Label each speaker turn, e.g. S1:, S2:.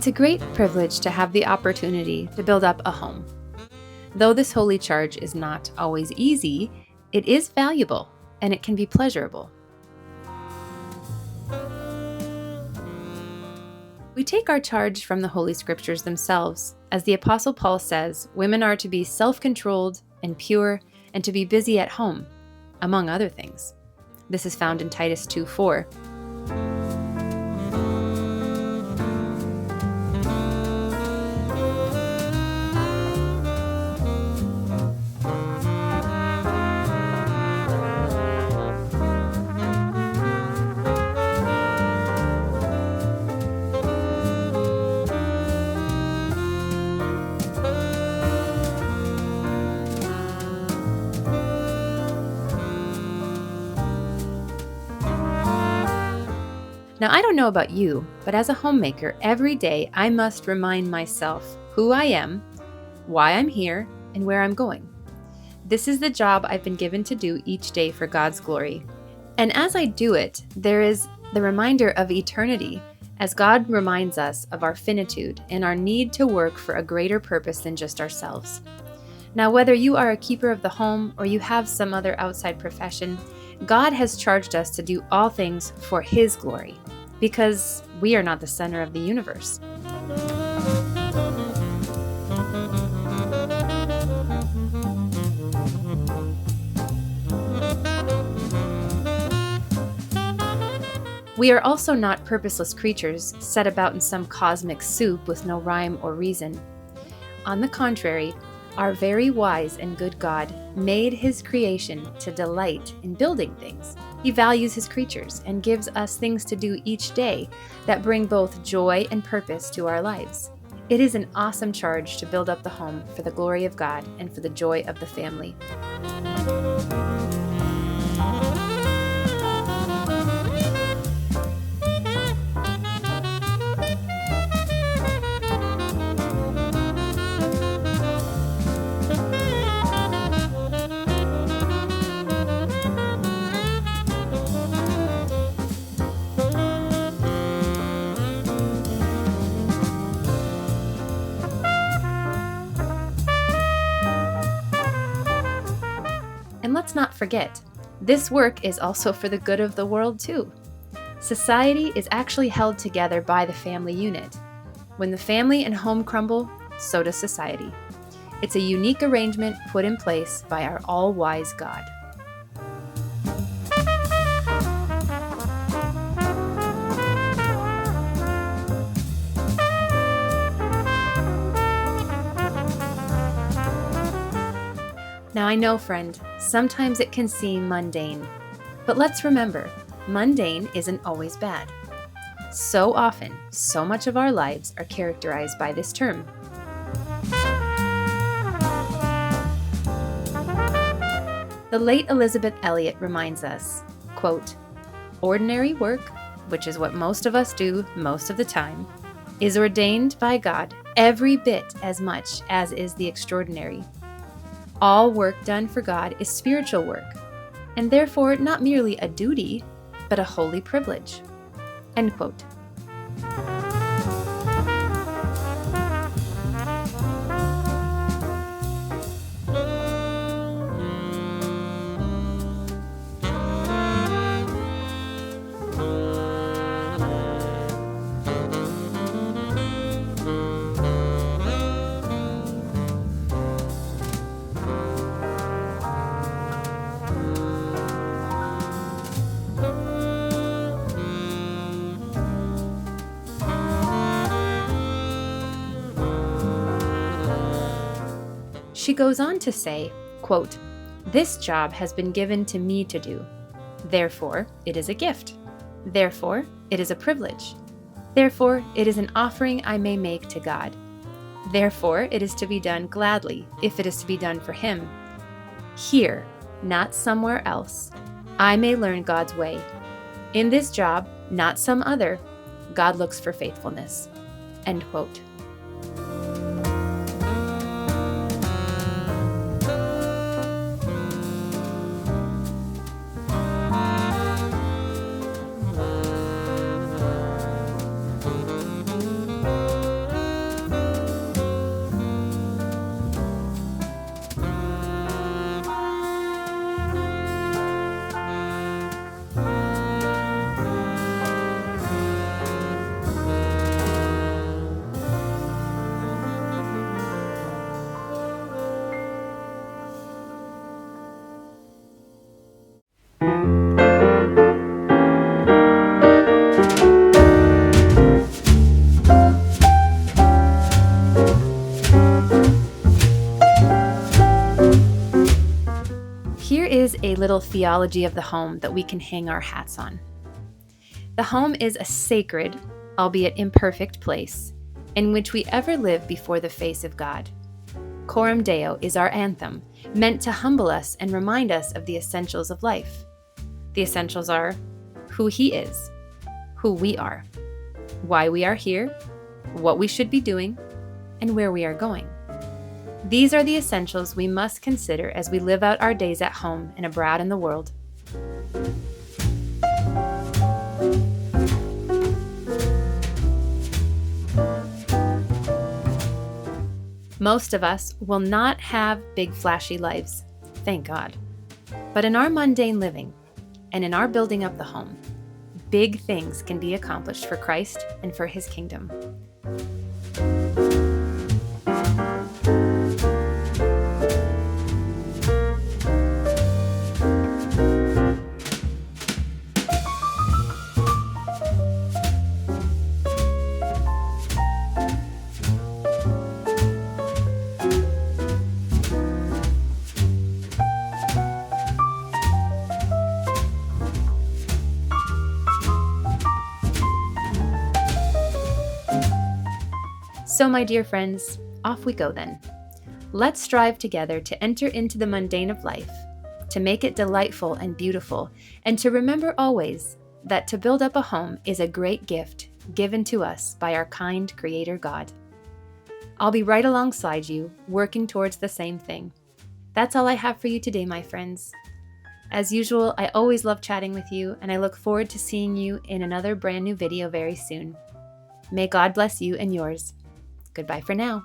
S1: It's a great privilege to have the opportunity to build up a home. Though this holy charge is not always easy, it is valuable and it can be pleasurable. We take our charge from the Holy Scriptures themselves. As the Apostle Paul says, women are to be self-controlled and pure and to be busy at home, among other things. This is found in Titus 2:4. Now, I don't know about you, but as a homemaker, every day I must remind myself who I am, why I'm here, and where I'm going. This is the job I've been given to do each day for God's glory. And as I do it, there is the reminder of eternity, as God reminds us of our finitude and our need to work for a greater purpose than just ourselves. Now, whether you are a keeper of the home or you have some other outside profession, God has charged us to do all things for His glory, because we are not the center of the universe. We are also not purposeless creatures set about in some cosmic soup with no rhyme or reason. On the contrary, our very wise and good God made His creation to delight in building things. He values His creatures and gives us things to do each day that bring both joy and purpose to our lives. It is an awesome charge to build up the home for the glory of God and for the joy of the family. And let's not forget, this work is also for the good of the world too. Society is actually held together by the family unit. When the family and home crumble, so does society. It's a unique arrangement put in place by our all-wise God. Now I know, friend, sometimes it can seem mundane, but let's remember, mundane isn't always bad. So often, so much of our lives are characterized by this term. The late Elizabeth Elliot reminds us, quote, "Ordinary work, which is what most of us do most of the time, is ordained by God every bit as much as is the extraordinary. All work done for God is spiritual work, and therefore not merely a duty, but a holy privilege." End quote. She goes on to say, quote, "This job has been given to me to do. Therefore, it is a gift. Therefore, it is a privilege. Therefore, it is an offering I may make to God. Therefore, it is to be done gladly, if it is to be done for Him. Here, not somewhere else, I may learn God's way. In this job, not some other, God looks for faithfulness." End quote. Here is a little theology of the home that we can hang our hats on. The home is a sacred, albeit imperfect place, in which we ever live before the face of God. Coram Deo is our anthem, meant to humble us and remind us of the essentials of life. The essentials are who He is, who we are, why we are here, what we should be doing, and where we are going. These are the essentials we must consider as we live out our days at home and abroad in the world. Most of us will not have big flashy lives, thank God. But in our mundane living and in our building up the home, big things can be accomplished for Christ and for His kingdom. So, my dear friends, off we go then. Let's strive together to enter into the mundane of life, to make it delightful and beautiful, and to remember always that to build up a home is a great gift given to us by our kind Creator God. I'll be right alongside you, working towards the same thing. That's all I have for you today, my friends. As usual, I always love chatting with you, and I look forward to seeing you in another brand new video very soon. May God bless you and yours. Goodbye for now.